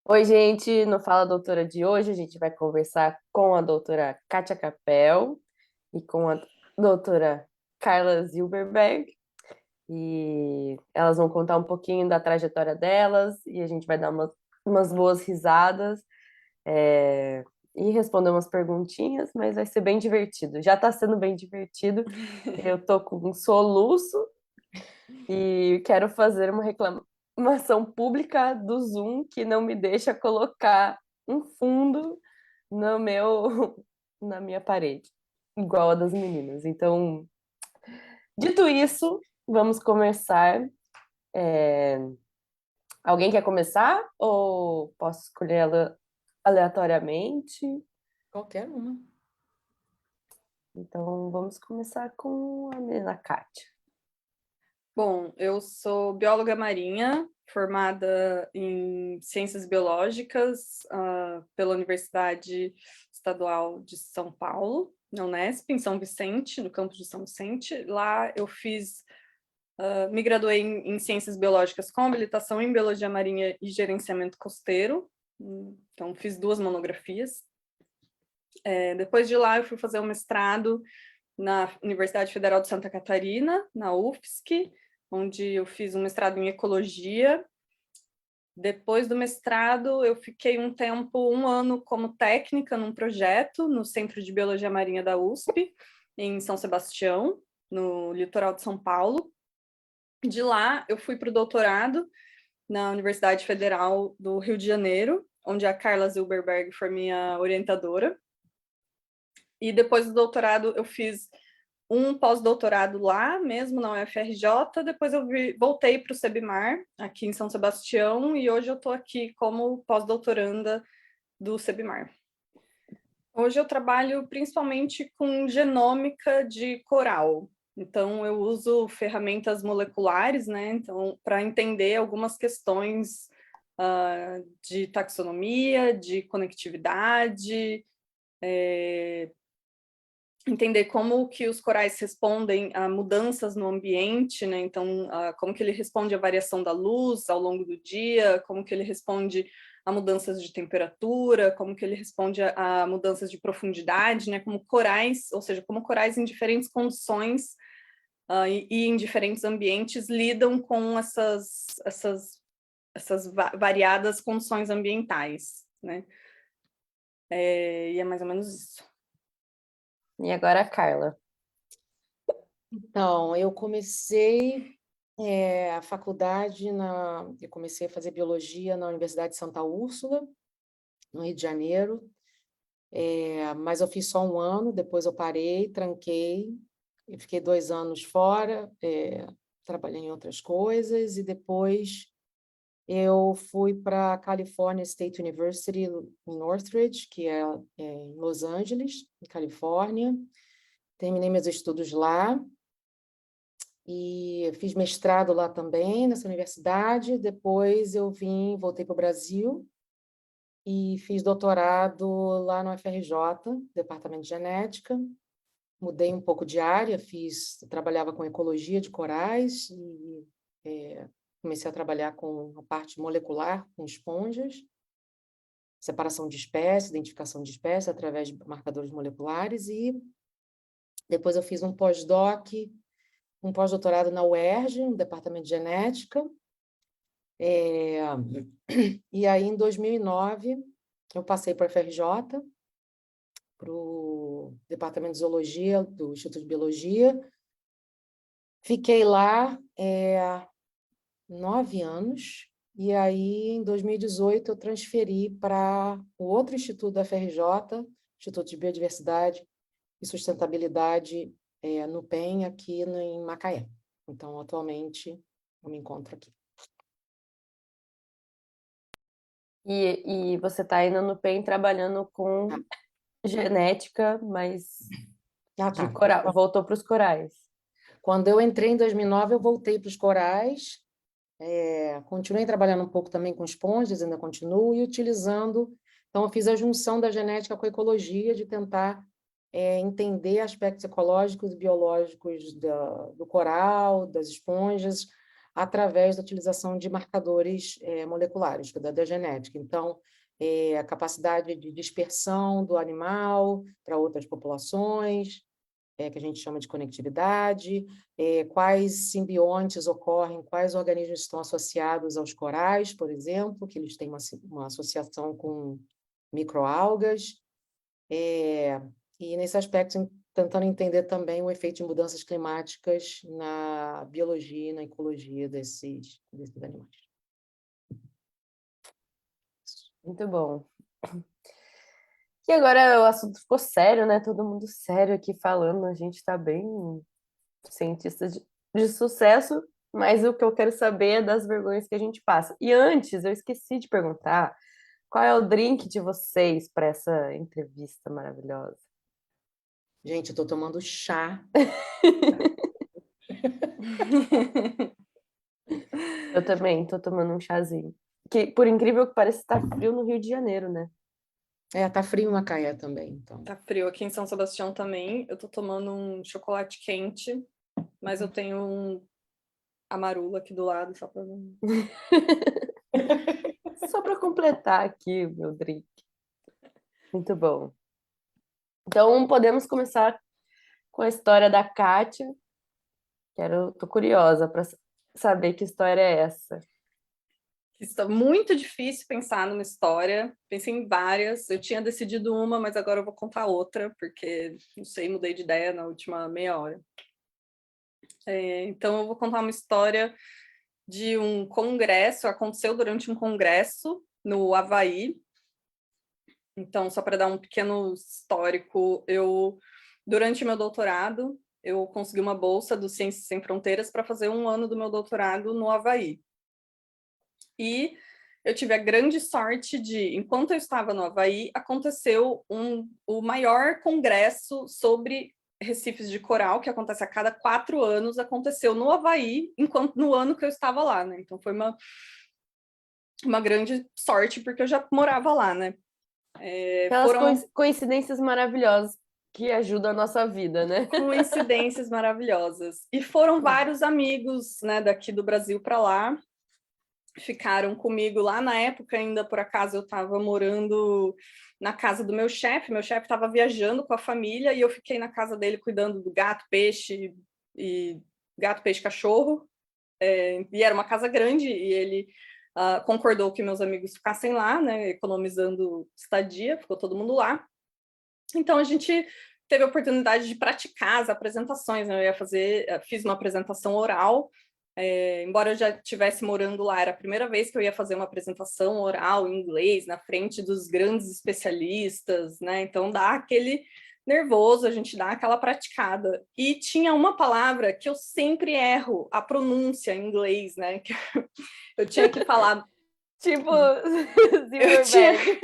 Oi, gente, no Fala Doutora de hoje a gente vai conversar com a doutora Kátia Capel e com a doutora Carla Zilberberg e elas vão contar um pouquinho da trajetória delas e a gente vai dar umas boas risadas é, e responder umas perguntinhas, mas vai ser bem divertido. Já está sendo bem divertido. Eu tô com um soluço e quero fazer uma reclamação pública do Zoom que não me deixa colocar um fundo no meu na minha parede, igual a das meninas. Então, dito isso, vamos começar. É, Alguém quer começar ou posso escolher ela aleatoriamente? Qualquer uma. Então, vamos começar com a menina Kátia. Bom, eu sou bióloga marinha, formada em ciências biológicas, pela Universidade Estadual de São Paulo, na Unesp, em São Vicente, no campus de São Vicente. Lá eu me graduei em ciências biológicas com habilitação em biologia marinha e gerenciamento costeiro. Então, fiz 2 monografias. Depois de lá, eu fui fazer um mestrado na Universidade Federal de Santa Catarina, na UFSC, onde eu fiz um mestrado em ecologia. Depois do mestrado, eu fiquei um tempo, um ano, como técnica num projeto no Centro de Biologia Marinha da USP, em São Sebastião, no litoral de São Paulo. De lá, eu fui para o doutorado na Universidade Federal do Rio de Janeiro, onde a Carla Zilberberg foi minha orientadora. E depois do doutorado, eu fiz um pós-doutorado lá mesmo na UFRJ, depois eu voltei para o Sebmar, aqui em São Sebastião, e hoje eu estou aqui como pós-doutoranda do Sebmar. Hoje eu trabalho principalmente com genômica de coral, então eu uso ferramentas moleculares, né, então, para entender algumas questões de taxonomia, de conectividade, entender como que os corais respondem a mudanças no ambiente, né? Então, como que ele responde à variação da luz ao longo do dia, como que ele responde a mudanças de temperatura, como que ele responde a mudanças de profundidade, né? Como corais, ou seja, como corais em diferentes condições e em diferentes ambientes lidam com essas variadas condições ambientais, né? E é mais ou menos isso. E agora a Carla. Então, eu comecei a faculdade, eu comecei a fazer biologia na Universidade de Santa Úrsula, no Rio de Janeiro, mas eu fiz só um ano, depois eu parei, tranquei, e fiquei 2 anos fora, trabalhei em outras coisas, e depois eu fui para a California State University em Northridge, que é em Los Angeles, em Califórnia. Terminei meus estudos lá, e fiz mestrado lá também, nessa universidade. Depois eu voltei para o Brasil e fiz doutorado lá no FRJ, Departamento de Genética. Mudei um pouco de área, trabalhava com ecologia de corais e comecei a trabalhar com a parte molecular, com esponjas, separação de espécies, identificação de espécies através de marcadores moleculares, e depois eu fiz um pós-doutorado na UERJ, no Departamento de Genética. E aí, em 2009, eu passei para a FRJ, para o Departamento de Zoologia do Instituto de Biologia. Fiquei lá 9 anos, e aí, em 2018, eu transferi para o outro instituto da FRJ, Instituto de Biodiversidade e Sustentabilidade, no PEN, aqui em Macaé. Então, atualmente, eu me encontro aqui. E você está indo no PEN trabalhando com genética, mas de Tá. coral, voltou para os corais. Quando eu entrei em 2009, eu voltei para os corais, continuei trabalhando um pouco também com esponjas, ainda continuo, e utilizando. Então, eu fiz a junção da genética com a ecologia, de tentar entender aspectos ecológicos e biológicos do coral, das esponjas, através da utilização de marcadores moleculares, da genética. Então, a capacidade de dispersão do animal para outras populações, que a gente chama de conectividade, quais simbiontes ocorrem, quais organismos estão associados aos corais, por exemplo, que eles têm uma associação com microalgas, e nesse aspecto tentando entender também o efeito de mudanças climáticas na biologia e na ecologia desses animais. Muito bom. E agora o assunto ficou sério, né? Todo mundo sério aqui falando. A gente tá bem cientista de sucesso, mas o que eu quero saber é das vergonhas que a gente passa. E antes, eu esqueci de perguntar qual é o drink de vocês para essa entrevista maravilhosa. Gente, eu estou tomando chá. Eu também estou tomando um chazinho. Que, por incrível que pareça, está frio no Rio de Janeiro, né? Tá frio em Macaé também, então. Tá frio aqui em São Sebastião também. Eu tô tomando um chocolate quente, mas eu tenho um amarula aqui do lado, só para não... Só para completar aqui o meu drink. Muito bom. Então, podemos começar com a história da Kátia. Tô curiosa para saber que história é essa. Está muito difícil pensar numa história. Pensei em várias. Eu tinha decidido uma, mas agora eu vou contar outra, porque, não sei, mudei de ideia na última meia hora. Então, eu vou contar uma história de um congresso. Aconteceu durante um congresso no Havaí. Então, só para dar um pequeno histórico, durante meu doutorado, eu consegui uma bolsa do Ciências Sem Fronteiras para fazer um ano do meu doutorado no Havaí. E eu tive a grande sorte de, enquanto eu estava no Havaí, aconteceu o maior congresso sobre recifes de coral, que acontece a cada 4 anos, aconteceu no Havaí, no ano que eu estava lá, né? Então foi uma grande sorte, porque eu já morava lá, né? Aquelas coincidências maravilhosas que ajudam a nossa vida, né? Coincidências maravilhosas. E foram vários amigos, né, daqui do Brasil para lá, ficaram comigo lá. Na época, ainda por acaso, eu estava morando na casa do meu chefe estava viajando com a família e eu fiquei na casa dele cuidando do gato, peixe, cachorro, e era uma casa grande e ele concordou que meus amigos ficassem lá, né, economizando estadia, ficou todo mundo lá. Então a gente teve a oportunidade de praticar as apresentações, né? Fiz uma apresentação oral, embora eu já estivesse morando lá, era a primeira vez que eu ia fazer uma apresentação oral em inglês, na frente dos grandes especialistas, né? Então dá aquele nervoso, a gente dá aquela praticada. E tinha uma palavra que eu sempre erro, a pronúncia em inglês, né? Que eu tinha que falar... Tipo, Silverberg.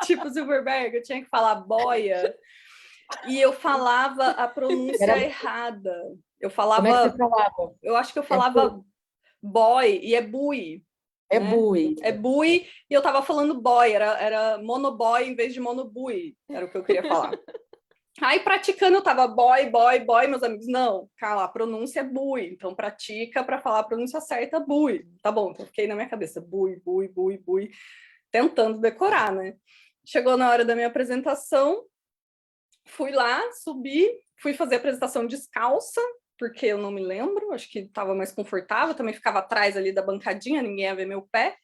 Tipo Silverberg, eu tinha que falar boia. E eu falava a pronúncia errada. Eu falava... Como é que você falava? Eu acho que eu falava boy, e é bui. É né? bui. É bui, e eu tava falando boy, era monoboy em vez de monobui. Era o que eu queria falar. Aí, praticando, eu tava boy, meus amigos, não, cala, a pronúncia é bui, então pratica para falar a pronúncia certa, bui. Tá bom, então fiquei na minha cabeça, bui, tentando decorar, né? Chegou na hora da minha apresentação, fui lá, subi, fui fazer a apresentação descalça, porque eu não me lembro, acho que estava mais confortável, também ficava atrás ali da bancadinha, ninguém ia ver meu pé.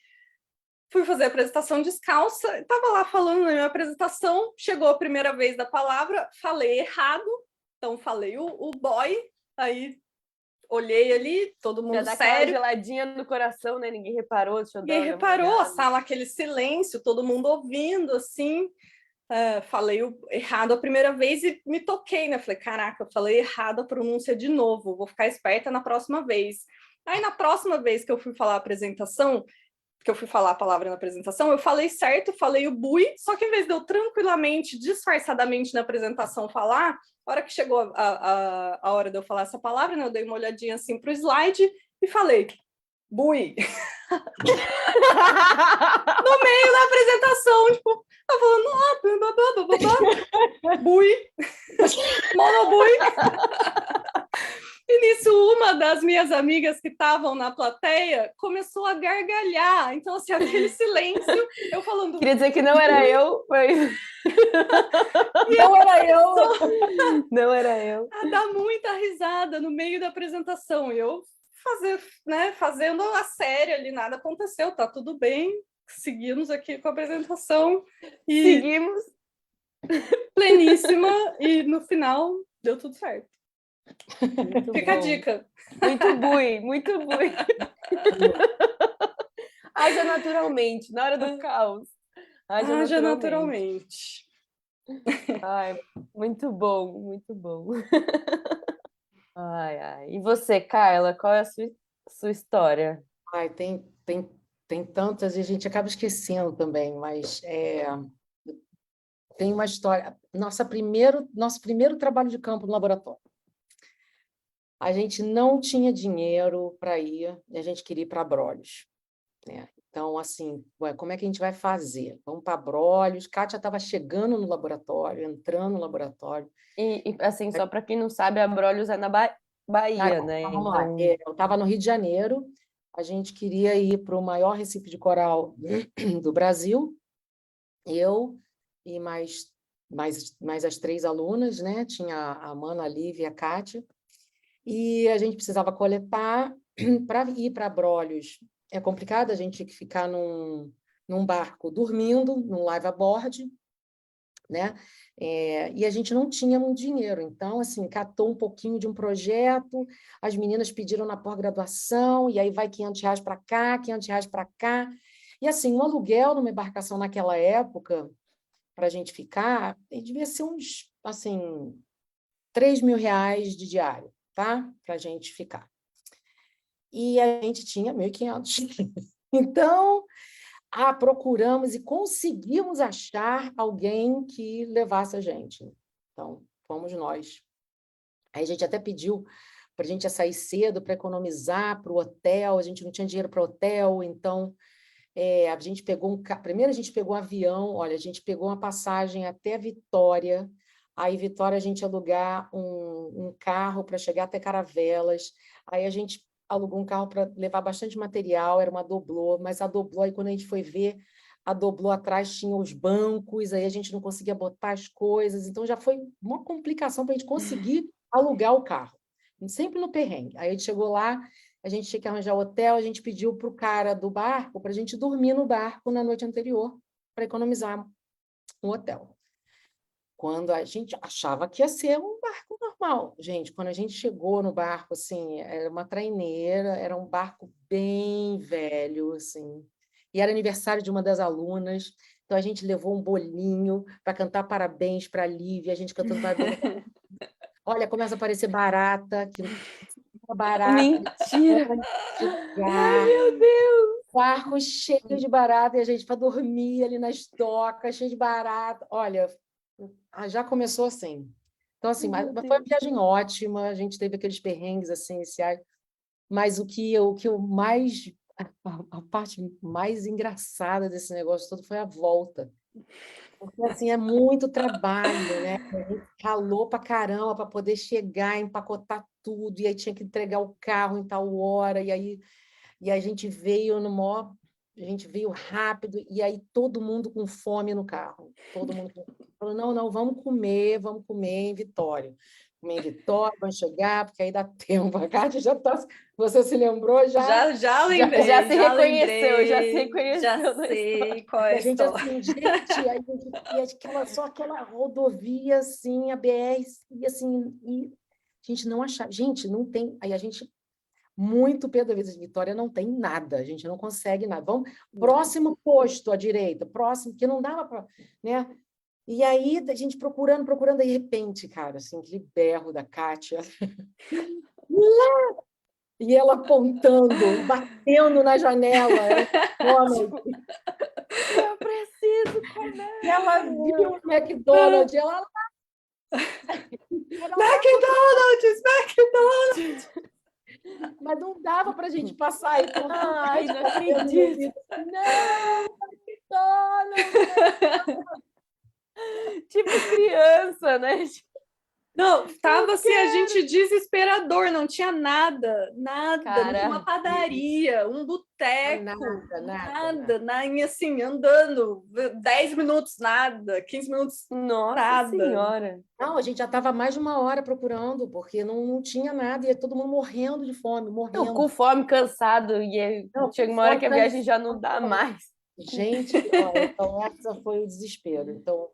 Fui fazer a apresentação descalça, estava lá falando na minha apresentação, chegou a primeira vez da palavra, falei errado, então falei o boy, aí olhei ali, todo mundo já dá sério. Aquela geladinha no coração, né? Ninguém reparou, deixa eu dar Ninguém reparou, a sala, aquele silêncio, todo mundo ouvindo, assim. Falei errado a primeira vez e me toquei, né? Falei, caraca, eu falei errado a pronúncia de novo, vou ficar esperta na próxima vez. Aí, na próxima vez que eu fui falar a apresentação, que eu fui falar a palavra na apresentação, eu falei certo, falei o bui, só que em vez de eu tranquilamente, disfarçadamente na apresentação falar, a hora que chegou a hora de eu falar essa palavra, né, eu dei uma olhadinha assim pro slide e falei, bui. No meio da apresentação, tipo, eu falando, bui, monobui. E nisso, uma das minhas amigas que estavam na plateia começou a gargalhar. Então, assim, aquele silêncio, eu falando... Queria dizer que não era eu, mas Não era eu! não era eu. a dar muita risada no meio da apresentação. E eu fazendo a série ali, nada aconteceu, tá tudo bem. Seguimos aqui com a apresentação. E Seguimos. pleníssima. E no final, deu tudo certo. Muito Fica a bom. dica. Muito bui, muito bui. Haja naturalmente, na hora do caos. Haja naturalmente. Ai, muito bom, muito bom. Ai, ai. E você, Carla, qual é a sua história? Ai, tem tantas e a gente acaba esquecendo também, mas tem uma história. Nosso primeiro trabalho de campo no laboratório. A gente não tinha dinheiro para ir, e a gente queria ir para Abrolhos, né? Então, assim, ué, como é que a gente vai fazer? Vamos para Abrolhos. Kátia estava chegando no laboratório, entrando no laboratório. E assim, só para quem não sabe, Abrolhos é na Bahia, né? Vamos lá. Então, Eu estava no Rio de Janeiro, a gente queria ir para o maior recife de coral do Brasil, eu e mais as 3 alunas, né? Tinha a Amanda, a Lívia e a Kátia, e a gente precisava coletar para ir para Abrolhos. É complicado, a gente tinha que ficar num barco dormindo, num live aboard, né? E a gente não tinha muito dinheiro, então, assim, catou um pouquinho de um projeto, as meninas pediram na pós-graduação, e aí vai R$ 500 para cá, R$ 500 para cá, e assim, um aluguel numa embarcação naquela época, para a gente ficar, devia ser uns, assim, R$ 3.000 de diário, tá? Para a gente ficar. E a gente tinha 1.500. Então, procuramos e conseguimos achar alguém que levasse a gente. Então, fomos nós. Aí a gente até pediu para a gente sair cedo para economizar para o hotel, a gente não tinha dinheiro para o hotel, então a gente pegou primeiro a gente pegou um avião, olha, a gente pegou uma passagem até Vitória, aí Vitória a gente alugar um carro para chegar até Caravelas, aí a gente alugou um carro para levar bastante material, era uma doblô, mas a doblô, aí quando a gente foi ver, a doblô atrás tinha os bancos, aí a gente não conseguia botar as coisas, então já foi uma complicação para a gente conseguir alugar o carro, sempre no perrengue. Aí a gente chegou lá, a gente tinha que arranjar hotel, a gente pediu para o cara do barco para a gente dormir no barco na noite anterior, para economizar um hotel. Quando a gente achava que ia ser um barco normal. Gente, quando a gente chegou no barco, assim, era uma traineira, era um barco bem velho, assim, e era aniversário de uma das alunas, então a gente levou um bolinho para cantar parabéns para a Lívia, a gente cantando parabéns. Olha, começa a aparecer barata, barata. mentira! Ai, Chegar, meu Deus! barco cheio de barata, e a gente para dormir ali nas docas, cheio de barata. Olha, já começou assim. Então, assim, mas Meu foi uma Deus. viagem ótima, a gente teve aqueles perrengues assim, iniciais, mas o que eu mais, a parte mais engraçada desse negócio todo foi a volta. Porque, assim, é muito trabalho, né? A gente ralou pra caramba para poder chegar, empacotar tudo, e aí tinha que entregar o carro em tal hora, e a gente veio no maior, a gente veio rápido, e aí todo mundo com fome no carro. Todo mundo falou, não, não, vamos comer em Vitória. Comer em Vitória, vamos chegar, porque aí dá tempo. A Cátia já está. Você se lembrou já? Já lembrei, Já se reconheceu, já se lembrei, reconheceu já na história. sei qual é E a a gente história. assim, gente, só aquela rodovia assim, a BR, e assim, e a gente não achava, gente, não tem, aí a gente muito pé da vida de Vitória não tem nada, a gente não consegue nada. Vamos próximo posto à direita, próximo, que não dava para, né? E aí a gente procurando, de repente, cara, assim, aquele berro da Kátia, e ela apontando, batendo na janela, era McDonald's. Eu preciso comer! E ela viu o McDonald's, ela McDonald's, McDonald's! mas não dava para a gente passar e com Ai, não batendo no acredito! ouvido. Não, McDonald's! Tipo criança, né? Não, tava assim, a gente desesperador, não tinha nada, não tinha Cara, uma padaria, um boteco, Nada. assim, andando, 10 minutos, nada, 15 minutos, nossa nada. senhora. Não, a gente já estava mais de uma hora procurando, porque não tinha nada, e todo mundo morrendo de fome, Não, com morrendo. fome, cansado, e aí Não, chega com uma hora que fome, a viagem já não dá mais. gente, ó, então essa foi o desespero. Então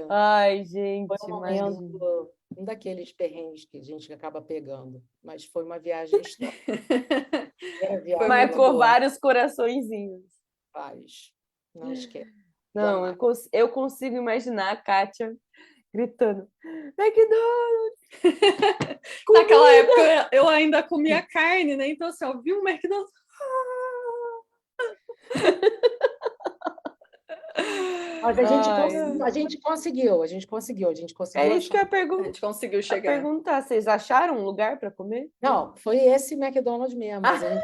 Ai, foi gente, um momento, imagina. um daqueles perrengues que a gente acaba pegando, mas foi uma viagem histórica. Primeira Foi viagem muito ela Marcou boa. vários coraçõezinhos. faz. Não esquece. Não, Jamais. eu consigo imaginar a Kátia gritando: McDonald's! Naquela Comida! época eu ainda comia carne, né? Então, assim, eu vi um McDonald's. Mas Ai, a gente é conseguiu isso que achar. eu A gente conseguiu ia chegar. perguntar. Vocês acharam um lugar para comer? Não, foi esse McDonald's mesmo, mas a gente,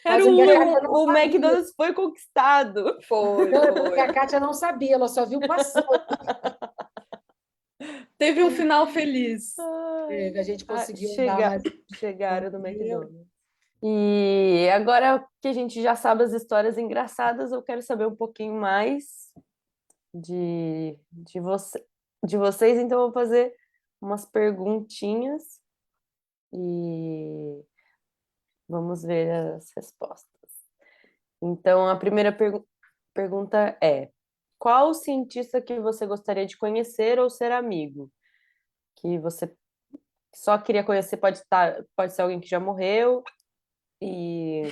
Era mas o o engraçado é que único. eu não O sabia. McDonald's foi conquistado. Foi, Não, é porque a foi. Kátia não sabia, ela só viu passando. Teve um final feliz. Ai, A gente conseguiu dar mais um chegaram no dia. McDonald's. E agora que a gente já sabe as histórias engraçadas, eu quero saber um pouquinho mais de vocês, então eu vou fazer umas perguntinhas e vamos ver as respostas. Então, a primeira pergunta é: qual o cientista que você gostaria de conhecer ou ser amigo? Que você só queria conhecer, pode ser alguém que já morreu e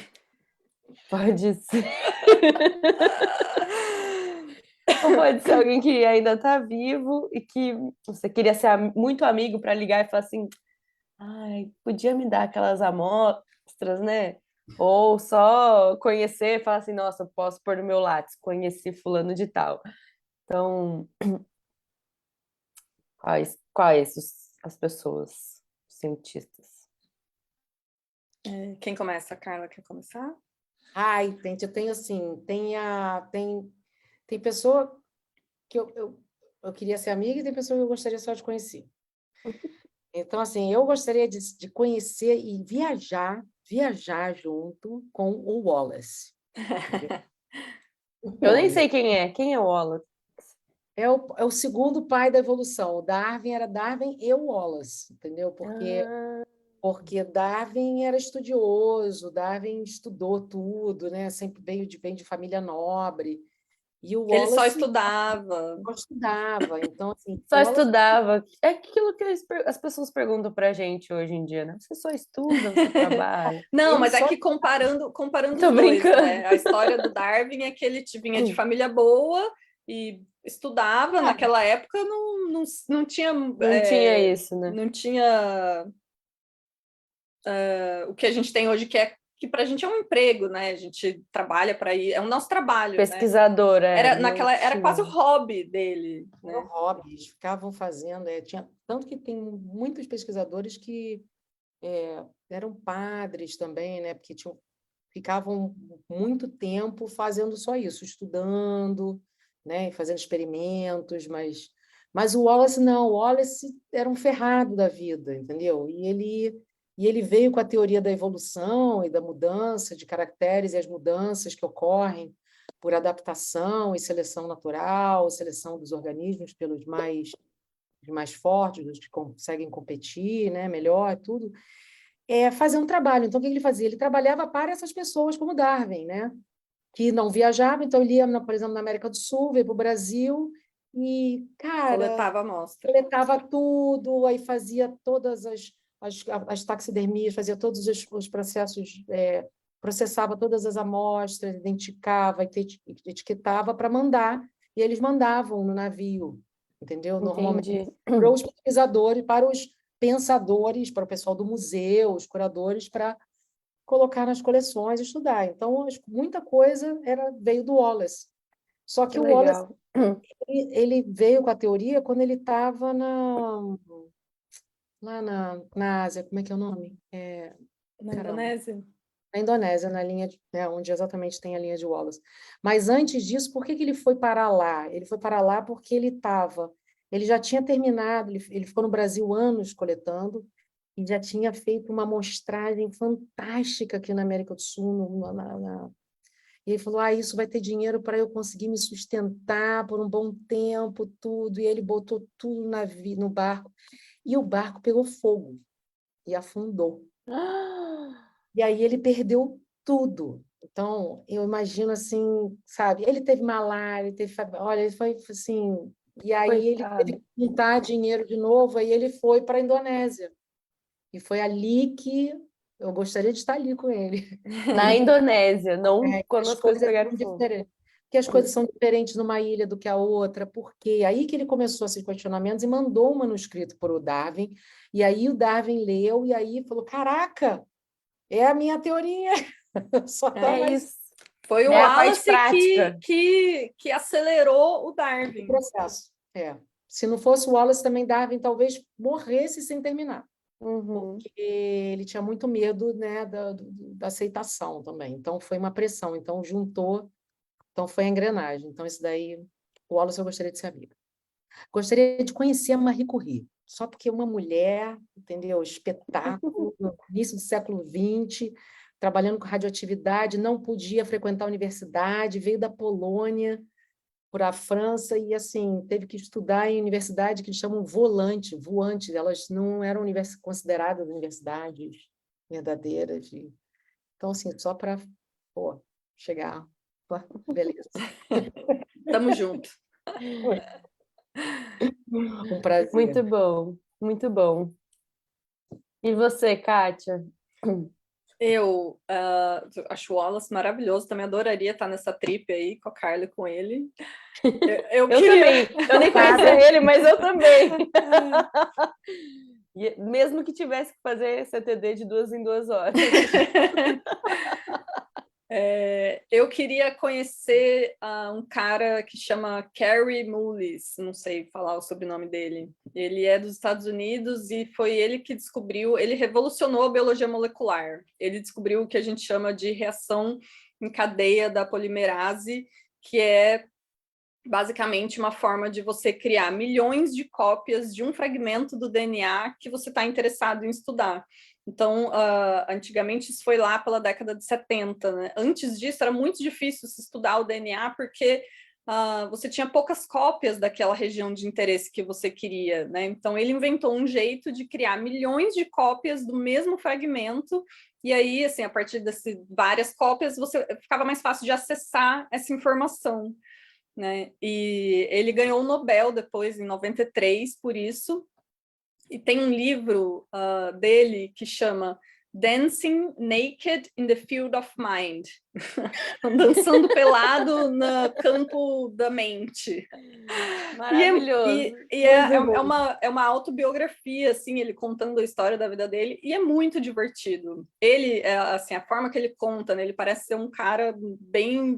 pode ser. Ou pode ser alguém que ainda está vivo e que você queria ser muito amigo para ligar e falar assim: ai, podia me dar aquelas amostras, né? Ou só conhecer e falar assim: nossa, eu posso pôr no meu Lattes, conheci fulano de tal. Então, quais as pessoas, os cientistas? Quem começa? A Carla quer começar? Ai, eu tenho assim, tem pessoa que eu queria ser amiga e tem pessoa que eu gostaria só de conhecer. Então, assim, eu gostaria de conhecer e viajar junto com o Wallace. Entendeu? O Eu nem Wallace. sei quem é. Quem é o Wallace? É o segundo pai da evolução. O Darwin era Darwin e o Wallace, entendeu? Ah, Porque Darwin era estudioso, Darwin estudou tudo, né? Sempre vem de família nobre. E o Ele só Wallace estudava. não estudava. Então, assim, o só Wallace estudava. É aquilo que as pessoas perguntam pra gente hoje em dia, né? Você só estuda, você trabalha. Não, ele mas é só que comparando Tô os dois, brincando. né? A história do Darwin é que ele vinha de família boa e estudava. estudava. Naquela época não tinha, Não tinha isso, né? não tinha o que a gente tem hoje, que para a gente é um emprego, né? A gente trabalha para ir, é o nosso trabalho, né? Pesquisador, não Era quase o tinha. hobby dele, Era um né? hobby, eles ficavam fazendo. Tanto que tem muitos pesquisadores que eram padres também, né? Porque ficavam muito tempo fazendo só isso, estudando, né? E fazendo experimentos, mas o Wallace não, o Wallace era um ferrado da vida, entendeu? E ele veio com a teoria da evolução e da mudança de caracteres e as mudanças que ocorrem por adaptação e seleção natural, seleção dos organismos pelos mais fortes, os que conseguem competir, né, melhor, tudo, fazer um trabalho. Então, o que ele fazia? Ele trabalhava para essas pessoas, como Darwin, né, que não viajava, então ele ia, por exemplo, na América do Sul, veio para o Brasil e, cara, Coletava amostra. coletava tudo, aí fazia todas as taxidermias, fazia todos os processos, processava todas as amostras, identificava, etiquetava para mandar, e eles mandavam no navio, entendeu? Normalmente Entendi. para os pesquisadores, para os pensadores, para o pessoal do museu, os curadores, para colocar nas coleções e estudar. Então, muita coisa veio do Wallace. Só Que que o Wallace legal. ele veio com a teoria quando ele estava lá na Ásia, como é que é o nome? Na Caramba. Indonésia? Na Indonésia, na linha né, onde exatamente tem a linha de Wallace. Mas antes disso, por que ele foi parar lá? Ele foi parar lá porque ele estava Ele já tinha terminado, ele ficou no Brasil anos coletando, e já tinha feito uma amostragem fantástica aqui na América do Sul. E ele falou, isso vai ter dinheiro para eu conseguir me sustentar por um bom tempo, tudo. E ele botou tudo no barco. E o barco pegou fogo e afundou. E aí ele perdeu tudo. Então, eu imagino assim, sabe? Ele teve malária, olha, ele foi assim. E aí ele teve Coitado. que juntar dinheiro de novo, aí ele foi para a Indonésia. E foi ali que eu gostaria de estar ali com ele. Na Indonésia, não quando As as coisas coisas pegaram são fogo. diferentes. Porque as coisas são diferentes numa ilha do que a outra, porque aí que ele começou esses questionamentos e mandou um manuscrito para o Darwin, e aí o Darwin leu e aí falou, caraca, é a minha teoria. Só tá É mais isso. Foi o É a parte Wallace prática. que acelerou o Darwin. o processo. Se não fosse o Wallace, também Darwin talvez morresse sem terminar, Uhum. porque ele tinha muito medo, né, da aceitação também. Então, foi uma pressão. Então, juntou. Então, foi a engrenagem. Então, isso daí, o Wallace eu gostaria de ser amiga. Gostaria de conhecer a Marie Curie, só porque uma mulher, entendeu? Espetáculo, no início do século XX, trabalhando com radioatividade, não podia frequentar a universidade, veio da Polônia para a França e, assim, teve que estudar em universidade que eles chamam voante, elas não eram consideradas universidades verdadeiras. Então, assim, só para chegar, beleza. Tamo junto. Um prazer. Muito bom, muito bom. E você, Kátia? Eu acho o Wallace maravilhoso, também adoraria estar nessa trip aí com a Carla e com ele. Eu Eu queria... também. Eu nem conhecia ele, mas eu também. Mesmo que tivesse que fazer CTD de 2 em 2 horas. Eu queria conhecer um cara que chama Kary Mullis, não sei falar o sobrenome dele. Ele é dos Estados Unidos e foi ele que descobriu, ele revolucionou a biologia molecular. Ele descobriu o que a gente chama de reação em cadeia da polimerase, que é basicamente uma forma de você criar milhões de cópias de um fragmento do DNA que você está interessado em estudar. Então, antigamente isso foi lá pela década de 70, né? Antes disso era muito difícil se estudar o DNA porque você tinha poucas cópias daquela região de interesse que você queria, né? Então ele inventou um jeito de criar milhões de cópias do mesmo fragmento e aí, assim, a partir dessas várias cópias, ficava mais fácil de acessar essa informação, né? E ele ganhou o Nobel depois, em 93, por isso. E tem um livro dele que chama Dancing Naked in the Field of Mind. Dançando pelado no campo da mente. Maravilhoso. É uma autobiografia, assim, ele contando a história da vida dele, e é muito divertido. Ele, assim, a forma que ele conta, né, ele parece ser um cara bem...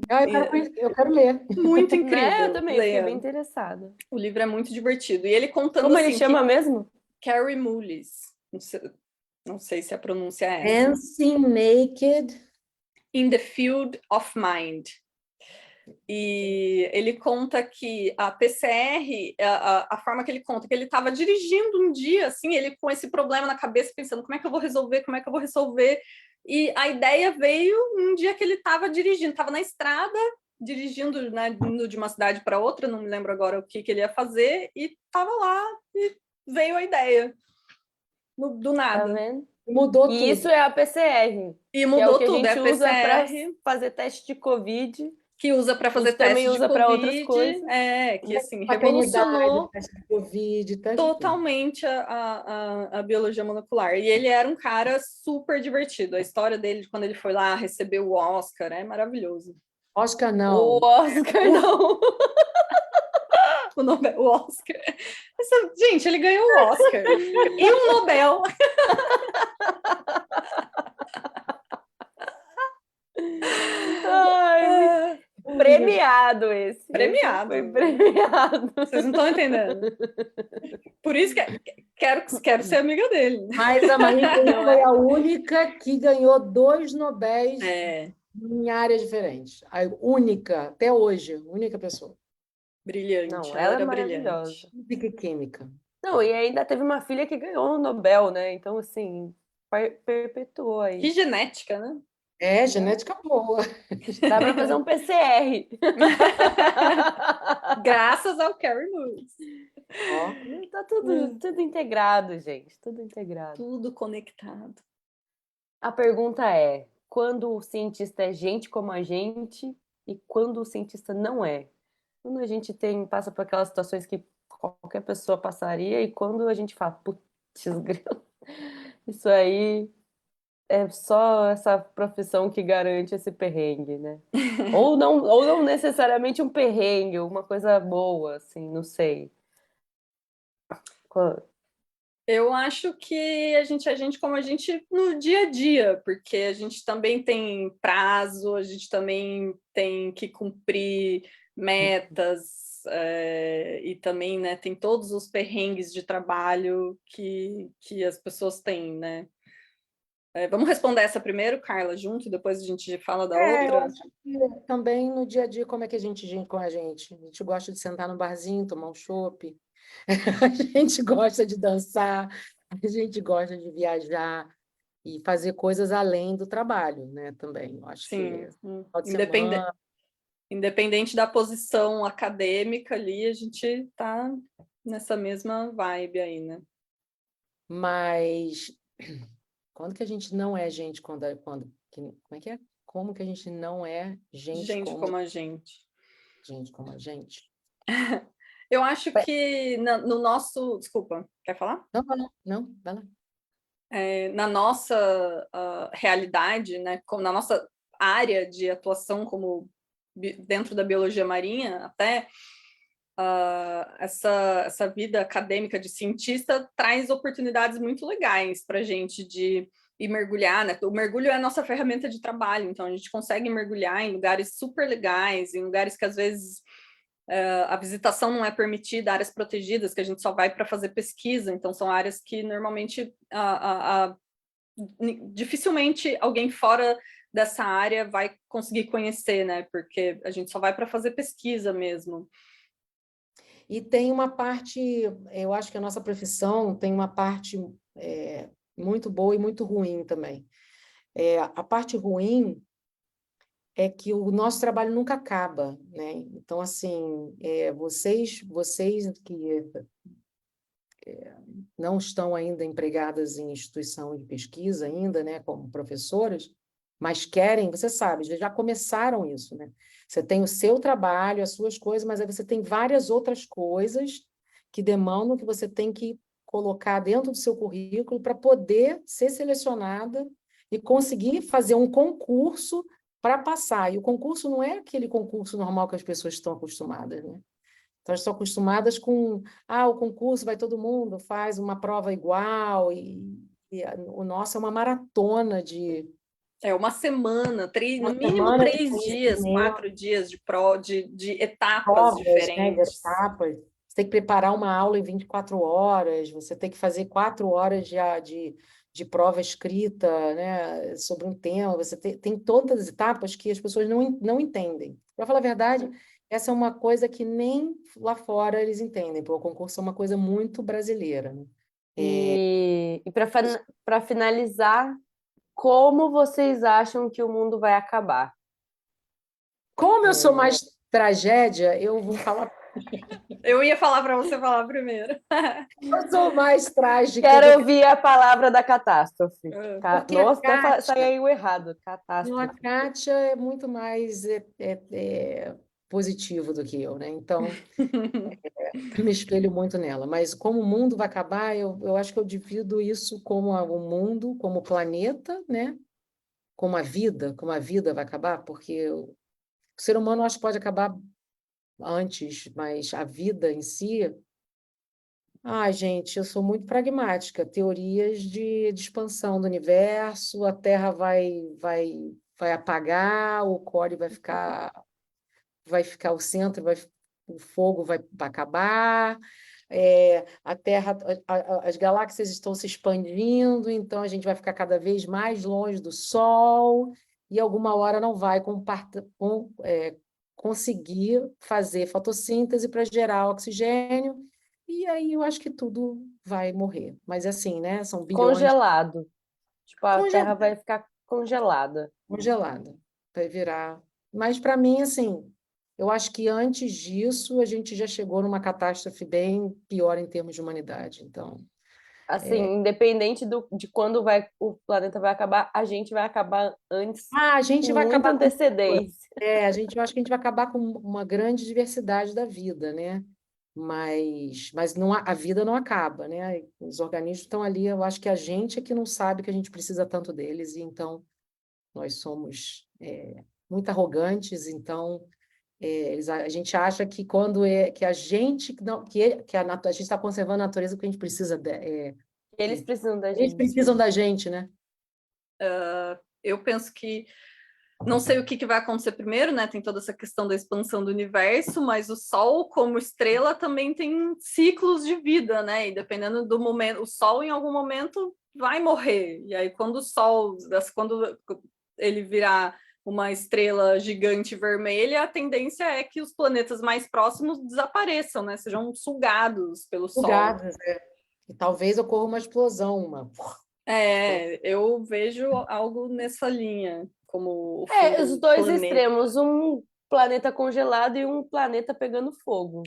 Eu quero ler. Muito Né? Eu incrível. também fiquei bem interessada. O livro é muito divertido. E ele contando Como assim, ele chama mesmo? Kary Mullis. Não sei se a pronúncia é essa. Dancing Naked In the Field of Mind. E ele conta que a PCR, a forma que ele conta, que ele estava dirigindo um dia, assim, ele com esse problema na cabeça, pensando como é que eu vou resolver, e a ideia veio um dia que ele estava dirigindo, estava na estrada, dirigindo, né, indo de uma cidade para outra, não me lembro agora o que ele ia fazer, e estava lá, e veio a ideia, do nada. Tá vendo? mudou E tudo. isso é a PCR. E Que é o mudou que a tudo, gente é a usa para PCR, fazer teste de Covid. que usa para A fazer gente também teste de usa para outras Covid, coisas. que assim, Paternidade, revolucionou teste de Covid, teste de tudo. totalmente a biologia molecular. E ele era um cara super divertido. A história dele, de quando ele foi lá receber o Oscar, é maravilhoso. Oscar, O não. Oscar, não. O Nobel, o Oscar. Gente, ele ganhou o Oscar. E um Nobel. Ai, premiado esse. Premiado. Esse foi premiado. Vocês não estão entendendo. Por isso que quero ser amiga dele. Mas a Marie Curie foi a única que ganhou 2 Nobéis É. em áreas diferentes. A única, até hoje, a única pessoa. Brilhante, Não, ela ela é era maravilhosa. brilhante. Física e química. Não, e ainda teve uma filha que ganhou o Nobel, né? Então, assim, perpetuou Que aí. genética, né? É, genética boa. Dá para fazer um PCR. Graças ao Carrie Lewis. Ó, Tá tudo integrado, gente. Tudo integrado. Tudo conectado. A pergunta é: quando o cientista é gente como a gente e quando o cientista não é? Quando a gente passa por aquelas situações que qualquer pessoa passaria e quando a gente fala, putz, grilo, isso aí é só essa profissão que garante esse perrengue, né? Ou não necessariamente um perrengue, uma coisa boa, assim, não sei. Eu acho que a gente é gente como a gente no dia a dia, porque a gente também tem prazo, a gente também tem que cumprir metas, e também, né, tem todos os perrengues de trabalho que as pessoas têm, né? Vamos responder essa primeiro, Carla, junto, e depois a gente fala da eu outra? acho que também no dia a dia, como é que a gente age com a gente? A gente gosta de sentar no barzinho, tomar um chopp, a gente gosta de dançar, a gente gosta de viajar e fazer coisas além do trabalho, né? Também. Eu acho Sim, que final de semana, independente da posição acadêmica ali, a gente está nessa mesma vibe aí, né? mas quando que a gente não é gente como é que é? Como que a gente não é gente Gente como a gente. como a gente? Eu acho que no nosso. Desculpa, quer falar? Não, vai lá. Não, vai lá. Na nossa realidade, né, na nossa área de atuação como dentro da biologia marinha, até essa vida acadêmica de cientista traz oportunidades muito legais para a gente de ir mergulhar, né? O mergulho é a nossa ferramenta de trabalho, então a gente consegue mergulhar em lugares super legais, em lugares que às vezes a visitação não é permitida, áreas protegidas que a gente só vai para fazer pesquisa, então são áreas que normalmente dificilmente alguém fora dessa área vai conseguir conhecer, né? Porque a gente só vai para fazer pesquisa mesmo. E tem uma parte, eu acho que a nossa profissão tem uma parte muito boa e muito ruim também. A parte ruim é que o nosso trabalho nunca acaba, né? Então, assim, vocês que não estão ainda empregadas em instituição de pesquisa ainda, né, como professoras, mas querem, você sabe, já começaram isso, né? Você tem o seu trabalho, as suas coisas, mas aí você tem várias outras coisas que demandam que você tem que colocar dentro do seu currículo para poder ser selecionada e conseguir fazer um concurso para passar. E o concurso não é aquele concurso normal que as pessoas estão acostumadas, né? Então, elas estão acostumadas com, o concurso vai todo mundo, faz uma prova igual, o nosso é uma maratona de Uma semana, no uma mínimo semana de 3 dias, conhecimento, 4 dias de etapas provas, né, de diferentes. etapas. Você tem que preparar uma aula em 24 horas, você tem que fazer 4 horas de prova escrita, né, sobre um tema. Você tem todas as etapas que as pessoas não entendem. Para falar a verdade, essa é uma coisa que nem lá fora eles entendem, porque o concurso é uma coisa muito brasileira, né? E para finalizar, como vocês acham que o mundo vai acabar? Como eu sou mais tragédia, eu vou falar. Eu ia falar para você falar primeiro. Eu sou mais trágica do Quero que. ouvir a palavra da catástrofe. Porque a Nossa, até Kátia, saiu errado. não, a Catástrofe. Kátia é muito mais positivo do que eu, né? Então, me espelho muito nela. Mas como o mundo vai acabar, eu acho que eu divido isso como o mundo, como o planeta, né? Como a vida vai acabar, porque o ser humano eu acho que pode acabar antes, mas a vida em si. Gente, eu sou muito pragmática. Teorias de expansão do universo, a Terra vai apagar, o core vai ficar o centro, o fogo vai acabar, a Terra, as galáxias estão se expandindo, então a gente vai ficar cada vez mais longe do Sol, e alguma hora não vai conseguir fazer fotossíntese para gerar oxigênio, e aí eu acho que tudo vai morrer. Mas assim, né? São bilhões Congelado. Tipo, a Terra congelada, vai ficar congelada. congelada, vai virar. Mas para mim, assim, eu acho que antes disso a gente já chegou numa catástrofe bem pior em termos de humanidade. Então, Assim, independente de quando o planeta vai acabar, a gente vai acabar antes, a gente com vai muita acabar com antecedência. eu acho que a gente vai acabar com uma grande diversidade da vida, né? Mas não, a vida não acaba, né? Os organismos estão ali, eu acho que a gente é que não sabe que a gente precisa tanto deles, e então nós somos muito arrogantes, então a gente acha que quando que a gente não, a gente está conservando a natureza porque a gente precisa Eles precisam da eles gente. precisam da gente, né? Eu penso que não sei o que vai acontecer primeiro, né? Tem toda essa questão da expansão do universo, mas o Sol, como estrela, também tem ciclos de vida, né? E dependendo do momento, o Sol em algum momento vai morrer. E aí, quando quando ele virar uma estrela gigante vermelha, a tendência é que os planetas mais próximos desapareçam, né? Sejam sugados pelo Sol. Sugados, e talvez ocorra uma explosão, Eu vejo algo nessa linha, como o fim Os do dois planeta. extremos, um planeta congelado e um planeta pegando fogo.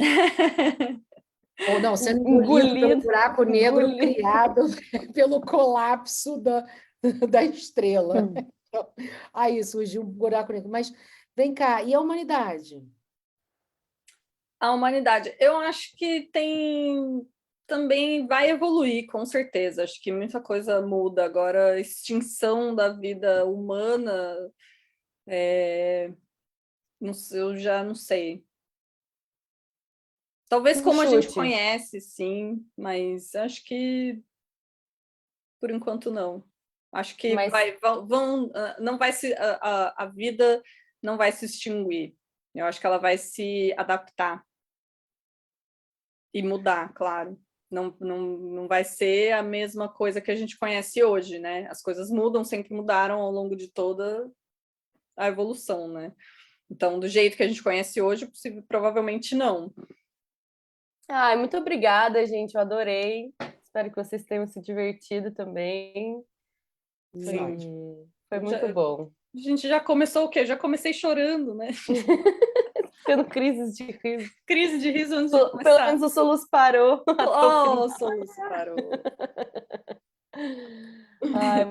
Ou não, sendo engolido pelo Engolido, buraco negro engolido. criado pelo colapso da estrela. Então, aí surgiu um buraco negro. Mas vem cá, e a humanidade? A humanidade, eu acho que também vai evoluir, com certeza. Acho que muita coisa muda. Agora, a extinção da vida humana, não sei, eu já não sei. Talvez Um como a gente chute. conhece, sim, mas acho que por enquanto não. Acho que Mas, não vai se a vida não vai se extinguir. Eu acho que ela vai se adaptar e mudar, claro. Não vai ser a mesma coisa que a gente conhece hoje, né? As coisas mudam, sempre mudaram ao longo de toda a evolução, né? Então, do jeito que a gente conhece hoje, provavelmente não. muito obrigada, gente. Eu adorei. Espero que vocês tenham se divertido também. Foi E ótimo. foi muito bom. A gente já começou o quê? Já comecei chorando, né? Tendo crises de riso. Crise de riso antes de Pelo começar. menos o soluço parou. Oh, soluço parou.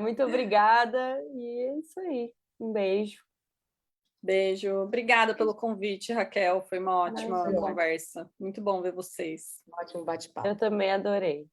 Muito obrigada. E é isso aí. Um beijo. Beijo. Obrigada pelo convite, Raquel. Foi uma ótima Foi ótimo. conversa. Muito bom ver vocês. Ótimo bate-papo. Eu também adorei.